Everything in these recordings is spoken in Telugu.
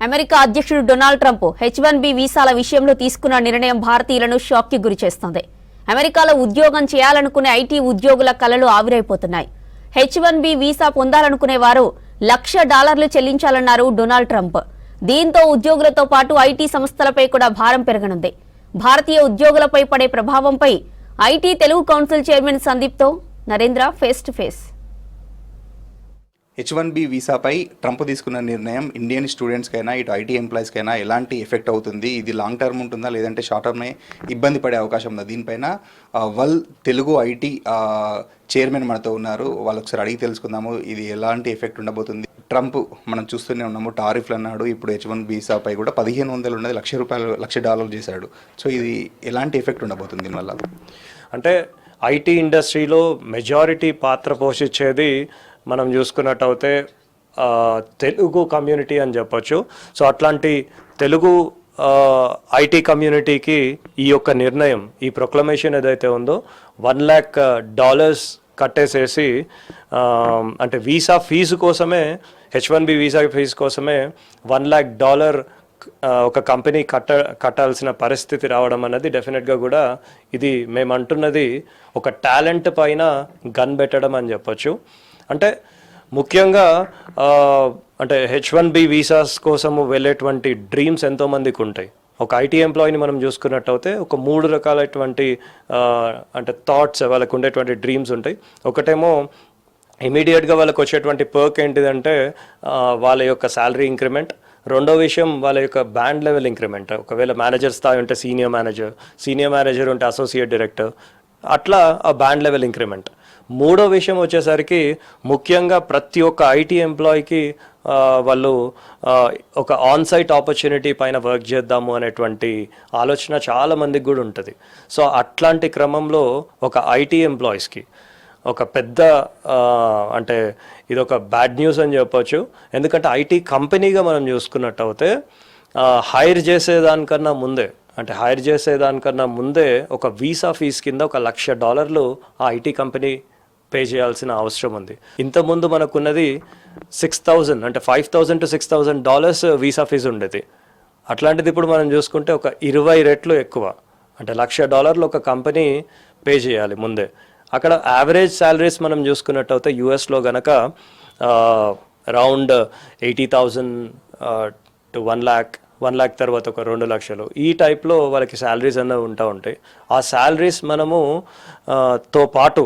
అమెరికా అధ్యక్షుడు డొనాల్డ్ ట్రంప్ H1B వీసాల విషయంలో తీసుకున్న నిర్ణయం భారతీయులను షాక్కి గురిచేస్తోంది. అమెరికాలో ఉద్యోగం చేయాలనుకునే ఐటీ ఉద్యోగుల కలలు ఆవిరైపోతున్నాయి. H1B వీసా పొందాలనుకునే వారు $1,00,000 చెల్లించాలన్నారు డొనాల్డ్ ట్రంప్. దీంతో ఉద్యోగులతో పాటు ఐటీ సంస్థలపై కూడా భారం పెరగనుంది. భారతీయ ఉద్యోగులపై పడే ప్రభావంపై ఐటీ తెలుగు కౌన్సిల్ చైర్మన్ సందీప్తో Narendra face to face. H1B వీసాపై ట్రంప్ తీసుకున్న నిర్ణయం ఇండియన్ స్టూడెంట్స్కైనా ఇటు ఐటీ ఎంప్లాయీస్కైనా ఎలాంటి ఎఫెక్ట్ అవుతుంది, ఇది లాంగ్ టర్మ్ ఉంటుందా లేదంటే షార్ట్ టర్మే ఇబ్బంది పడే అవకాశం ఉందా? దీనిపైన వల్ తెలుగు ఐటీ చైర్మన్ మనతో ఉన్నారు. వాళ్ళు ఒకసారి అడిగి తెలుసుకుందాము ఇది ఎలాంటి ఎఫెక్ట్ ఉండబోతుంది. ట్రంప్ మనం చూస్తూనే ఉన్నాము, టారిఫ్లు అన్నాడు, ఇప్పుడు H1B వీసాపై కూడా 1,500 ఉన్నది $1,00,000 చేశాడు. సో ఇది ఎలాంటి ఎఫెక్ట్ ఉండబోతుంది దీనివల్ల? అంటే ఐటీ ఇండస్ట్రీలో మెజారిటీ పాత్ర పోషించేది మనం చూసుకున్నట్టయితే తెలుగు కమ్యూనిటీ అని చెప్పొచ్చు. సో అట్లాంటి తెలుగు ఐటీ కమ్యూనిటీకి ఈ యొక్క నిర్ణయం, ఈ ప్రొక్లమేషన్ ఏదైతే ఉందో $1,00,000 కట్టేసేసి అంటే వీసా ఫీజు కోసమే, H1B వీసా ఫీజు కోసమే $1,00,000 ఒక కంపెనీ కట్టాల్సిన పరిస్థితి రావడం అన్నది డెఫినెట్గా కూడా ఇది మేము అంటున్నది ఒక టాలెంట్ పైన గన్ పెట్టడం అని చెప్పొచ్చు. అంటే ముఖ్యంగా అంటే H1B వీసాస్ కోసము వెళ్ళేటువంటి డ్రీమ్స్ ఎంతోమందికి ఉంటాయి. ఒక ఐటీ ఎంప్లాయీని మనం చూసుకున్నట్టయితే ఒక 3 రకాలైనటువంటి అంటే థాట్స్ వాళ్ళకు ఉండేటువంటి డ్రీమ్స్ ఉంటాయి. ఒకటేమో ఇమీడియట్గా వాళ్ళకి వచ్చేటువంటి పర్క్ ఏంటిదంటే వాళ్ళ యొక్క శాలరీ ఇంక్రిమెంట్. రెండో విషయం వాళ్ళ యొక్క బ్యాండ్ లెవెల్ ఇంక్రిమెంట్. ఒకవేళ మేనేజర్ స్థాయి ఉంటే సీనియర్ మేనేజర్ ఉంటే అసోసియేట్ డైరెక్టర్, అట్లా ఆ బ్యాండ్ లెవెల్ ఇంక్రిమెంట్. మూడో విషయం వచ్చేసరికి ముఖ్యంగా ప్రతి ఒక్క ఐటీ ఎంప్లాయీకి వాళ్ళు ఒక ఆన్సైట్ ఆపర్చునిటీ పైన వర్క్ చేద్దాము అనేటువంటి ఆలోచన చాలా మందికి కూడా ఉంటుంది. సో అట్లాంటి క్రమంలో ఒక ఐటీ ఎంప్లాయీస్కి ఒక పెద్ద అంటే ఇది ఒక బ్యాడ్ న్యూస్ అని చెప్పొచ్చు. ఎందుకంటే ఐటీ కంపెనీగా మనం చూసుకున్నట్టయితే హైర్ చేసేదానికన్నా ముందే ఒక వీసా ఫీజు కింద $1,00,000 ఆ ఐటీ కంపెనీ పే చేయాల్సిన అవసరం ఉంది. ఇంతకుముందు మనకున్నది 6,000 అంటే $5,000 to $6,000 వీసా ఫీజు ఉండేది. అట్లాంటిది ఇప్పుడు మనం చూసుకుంటే ఒక 20 రెట్లు ఎక్కువ, అంటే $1,00,000 ఒక కంపెనీ పే చేయాలి ముందే. అక్కడ యావరేజ్ శాలరీస్ మనం చూసుకున్నట్టయితే యూఎస్లో గనక అరౌండ్ 80,000 to 1,00,000 తర్వాత ఒక 2,00,000 ఈ టైప్లో వాళ్ళకి శాలరీస్ అన్నవి ఉంటాయి. ఆ శాలరీస్ మనము తో పాటు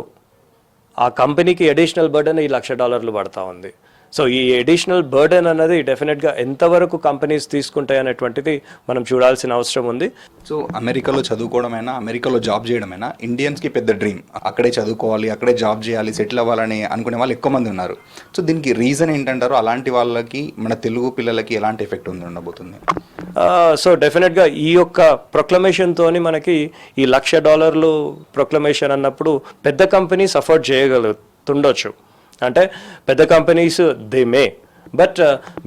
ఆ కంపెనీకి అడిషనల్ బర్డెన్ ఈ $1,00,000 పడతా ఉంది. సో ఈ అడిషనల్ బర్డెన్ అన్నది డెఫినెట్గా ఎంతవరకు కంపెనీస్ తీసుకుంటాయి అనేటువంటిది మనం చూడాల్సిన అవసరం ఉంది. సో అమెరికాలో చదువుకోవడమైనా, అమెరికాలో జాబ్ చేయడమైనా ఇండియన్స్కి పెద్ద డ్రీమ్. అక్కడే చదువుకోవాలి, అక్కడే జాబ్ చేయాలి, సెటిల్ అవ్వాలని అనుకునే వాళ్ళు ఎక్కువ మంది ఉన్నారు. సో దీనికి రీజన్ ఏంటంటారు? అలాంటి వాళ్ళకి, మన తెలుగు పిల్లలకి ఎలాంటి ఎఫెక్ట్ ఉండబోతుంది? సో డెఫినెట్గా ఈ యొక్క ప్రొక్లమేషన్తోని మనకి ఈ $1,00,000 ప్రొక్లమేషన్ అన్నప్పుడు పెద్ద కంపెనీస్ అఫోర్డ్ చేయగలుగుతుండొచ్చు. అంటే పెద్ద companies they may, but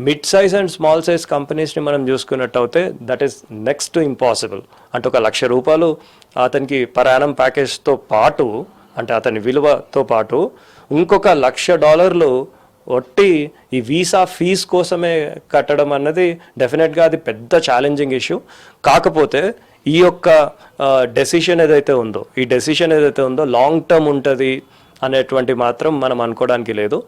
mid size and small size కంపెనీస్ని మనం చూసుకున్నట్టయితే that is next to impossible. అంటే ఒక $1,00,000 అతనికి పర్ యానం ప్యాకేజ్తో పాటు, అంటే అతని విలువతో పాటు ఇంకొక $1,00,000 ఒట్టి ఈ వీసా ఫీజు కోసమే కట్టడం అన్నది డెఫినెట్గా అది పెద్ద ఛాలెంజింగ్ ఇష్యూ. కాకపోతే ఈ యొక్క డెసిషన్ ఏదైతే ఉందో లాంగ్ టర్మ్ ఉంటుంది అనేటువంటి మాత్రం మనం అనుకోవడానికి లేదు.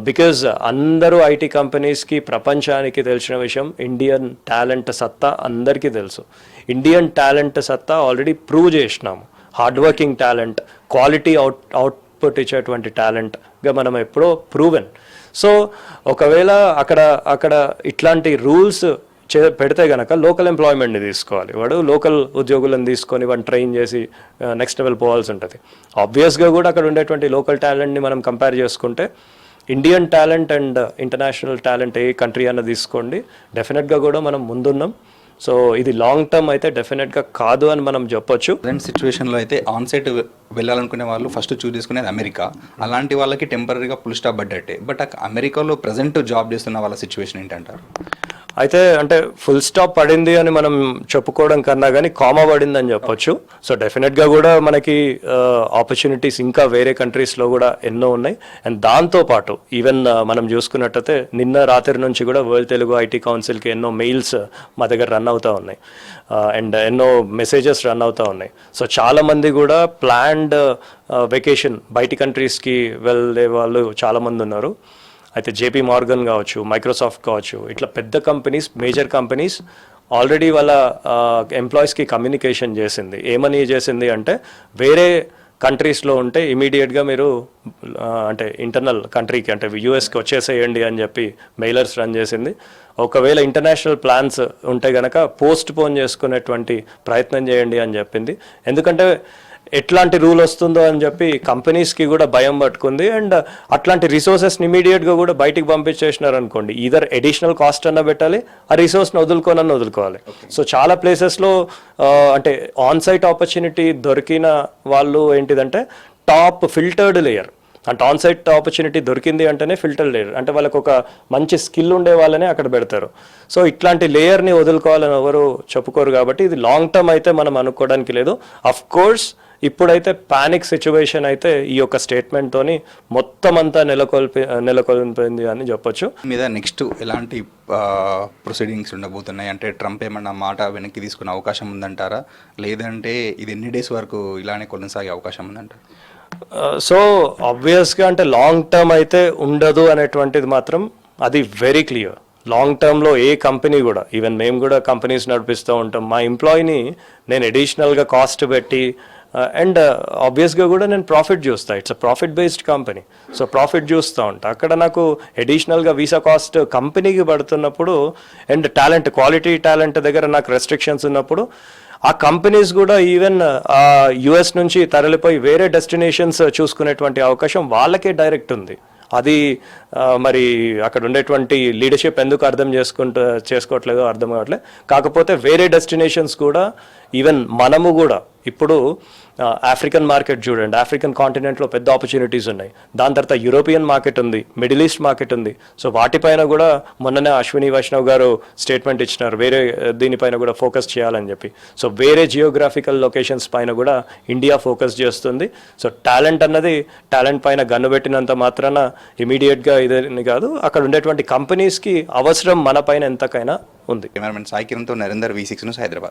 బికాజ్ అందరూ ఐటీ కంపెనీస్కి, ప్రపంచానికి తెలిసిన విషయం ఇండియన్ టాలెంట్ సత్తా అందరికీ తెలుసు. ఇండియన్ టాలెంట్ సత్తా ఆల్రెడీ ప్రూవ్ చేసినాము. Hard working talent, quality output ఇచ్చేటువంటి టాలెంట్గా మనం ఎప్పుడో ప్రూవెన్. సో ఒకవేళ అక్కడ ఇట్లాంటి రూల్స్ పెడితే కనుక లోకల్ ఎంప్లాయ్మెంట్ని తీసుకోవాలి. వాడు లోకల్ ఉద్యోగులను తీసుకొని వాడిని ట్రైన్ చేసి నెక్స్ట్ లెవెల్ పోవాల్సి ఉంటుంది. ఆబ్వియస్గా కూడా అక్కడ ఉండేటువంటి లోకల్ టాలెంట్ని మనం కంపేర్ చేసుకుంటే Indian talent and international talent A country అన్న తీసుకోండి, డెఫినెట్గా కూడా మనం ముందున్నాం. సో ఇది లాంగ్ టర్మ్ అయితే డెఫినెట్గా కాదు అని మనం చెప్పొచ్చు. ప్రజెంట్ సిచ్యువేషన్లో అయితే ఆన్సైట్ వెళ్ళాలనుకునే వాళ్ళు ఫస్ట్ చూస్ చేసుకునేది అమెరికా. అలాంటి వాళ్ళకి టెంపరీగా ఫుల్ స్టాప్ పడ్డట్టే. బట్ అమెరికాలో ప్రజెంట్ జాబ్ చేస్తున్న వాళ్ళ సిచ్యువేషన్ ఏంటంటారు? అయితే అంటే ఫుల్ స్టాప్ పడింది అని మనం చెప్పుకోవడం కన్నా కానీ కామా పడింది అని చెప్పొచ్చు. సో డెఫినెట్గా కూడా మనకి ఆపర్చునిటీస్ ఇంకా వేరే కంట్రీస్లో కూడా ఎన్నో ఉన్నాయి. అండ్ దాంతోపాటు ఈవెన్ మనం చూసుకున్నట్టయితే నిన్న రాత్రి నుంచి కూడా వరల్డ్ తెలుగు ఐటీ కౌన్సిల్కి ఎన్నో మెయిల్స్ మా దగ్గర రన్ అవుతూ ఉన్నాయి అండ్ ఎన్నో మెసేజెస్ రన్ అవుతూ ఉన్నాయి. సో చాలామంది కూడా ప్లాన్డ్ వెకేషన్ బయటి కంట్రీస్కి వెళ్ళే వాళ్ళు చాలామంది ఉన్నారు. అయితే జేపీ మార్గన్ కావచ్చు, మైక్రోసాఫ్ట్ కావచ్చు, ఇట్లా పెద్ద కంపెనీస్, మేజర్ కంపెనీస్ ఆల్రెడీ వాళ్ళ ఎంప్లాయీస్కి కమ్యూనికేషన్ చేసింది. ఏమని చేసింది అంటే వేరే కంట్రీస్లో ఉంటే ఇమీడియట్గా మీరు అంటే ఇంటర్నల్ కంట్రీకి అంటే యూఎస్కి వచ్చేసేయండి అని చెప్పి మెయిలర్స్ రన్ చేసింది. ఒకవేళ ఇంటర్నేషనల్ ప్లాన్స్ ఉంటే కనుక పోస్ట్ పోన్ చేసుకునేటువంటి ప్రయత్నం చేయండి అని చెప్పింది. ఎందుకంటే ఎట్లాంటి రూల్ వస్తుందో అని చెప్పి కంపెనీస్కి కూడా భయం పట్టుకుంది. అండ్ అట్లాంటి రిసోర్సెస్ని ఇమీడియట్గా కూడా బయటికి పంపించేసినారు అనుకోండి, ఈధర్ అడిషనల్ కాస్ట్ అన్న పెట్టాలి, ఆ రిసోర్స్ని వదులుకోవాలి. సో చాలా ప్లేసెస్లో అంటే ఆన్ సైట్ ఆపర్చునిటీ దొరికిన వాళ్ళు ఏంటిదంటే టాప్ ఫిల్టర్డ్ లేయర్, అంటే ఆన్ సైట్ ఆపర్చునిటీ దొరికింది అంటేనే ఫిల్టర్ లేయర్, అంటే వాళ్ళకు ఒక మంచి స్కిల్ ఉండే వాళ్ళనే అక్కడ పెడతారు. సో ఇట్లాంటి లేయర్ని వదులుకోవాలని ఎవరు చెప్పుకోరు. కాబట్టి ఇది లాంగ్ టర్మ్ అయితే మనం అనుకోవడానికి లేదు. అఫ్ కోర్స్ ఇప్పుడైతే పానిక్ సిచ్యువేషన్ అయితే ఈ యొక్క స్టేట్మెంట్తోని మొత్తం అంతా నెలకొల్పింది అని చెప్పొచ్చు. మీద నెక్స్ట్ ఎలాంటి ప్రొసీడింగ్స్ ఉండబోతున్నాయి? అంటే ట్రంప్ ఏమన్నా మాట వెనక్కి తీసుకునే అవకాశం ఉందంటారా, లేదంటే ఇది ఎన్ని డేస్ వరకు ఇలానే కొనసాగే అవకాశం ఉందంటారా? సో ఆబ్వియస్గా అంటే లాంగ్ టర్మ్ అయితే ఉండదు అనేటువంటిది మాత్రం అది వెరీ క్లియర్. లాంగ్ టర్మ్లో ఏ కంపెనీ కూడా, ఈవెన్ మేము కూడా కంపెనీస్ నడిపిస్తూ ఉంటాం, మా ఎంప్లాయీని నేను అడిషనల్గా కాస్ట్ పెట్టి అండ్ ఆబ్వియస్గా కూడా నేను ప్రాఫిట్ చూస్తా. It's a profit based company. So profit చూస్తూ ఉంటా. అక్కడ నాకు అడిషనల్గా వీసా కాస్ట్ కంపెనీకి పడుతున్నప్పుడు అండ్ టాలెంట్, క్వాలిటీ టాలెంట్ దగ్గర నాకు రెస్ట్రిక్షన్స్ ఉన్నప్పుడు ఆ కంపెనీస్ కూడా ఈవెన్ యుఎస్ నుంచి తరలిపోయి వేరే డెస్టినేషన్స్ చూసుకునేటువంటి అవకాశం వాళ్ళకే డైరెక్ట్ ఉంది. అది మరి అక్కడ ఉండేటువంటి లీడర్షిప్ ఎందుకు చేసుకోవట్లేదో అర్థం కావట్లేదు. కాకపోతే వేరే డెస్టినేషన్స్ కూడా ఈవెన్ మనము కూడా ఇప్పుడు ఆఫ్రికన్ మార్కెట్ చూడండి, ఆఫ్రికన్ కాంటినెంట్లో పెద్ద ఆపర్చునిటీస్ ఉన్నాయి. దాని తర్వాత యూరోపియన్ మార్కెట్ ఉంది, మిడిల్ ఈస్ట్ మార్కెట్ ఉంది. సో వాటిపైన కూడా మొన్ననే అశ్విని వైష్ణవ్ గారు స్టేట్మెంట్ ఇచ్చినారు, వేరే దీనిపైన కూడా ఫోకస్ చేయాలని చెప్పి. సో వేరే జియోగ్రాఫికల్ లొకేషన్స్ పైన కూడా ఇండియా ఫోకస్ చేస్తుంది. సో టాలెంట్ అన్నది టాలెంట్ పైన గన్ను పెట్టినంత మాత్రాన ఇమీడియట్గా ఇదని కాదు, అక్కడ ఉండేటువంటి కంపెనీస్కి అవసరం మన పైన ఎంతకైనా ఉంది. కెమెరామెన్ సాయి కిరణ్తో నరేందర్, V6 న్యూస్, హైదరాబాద్.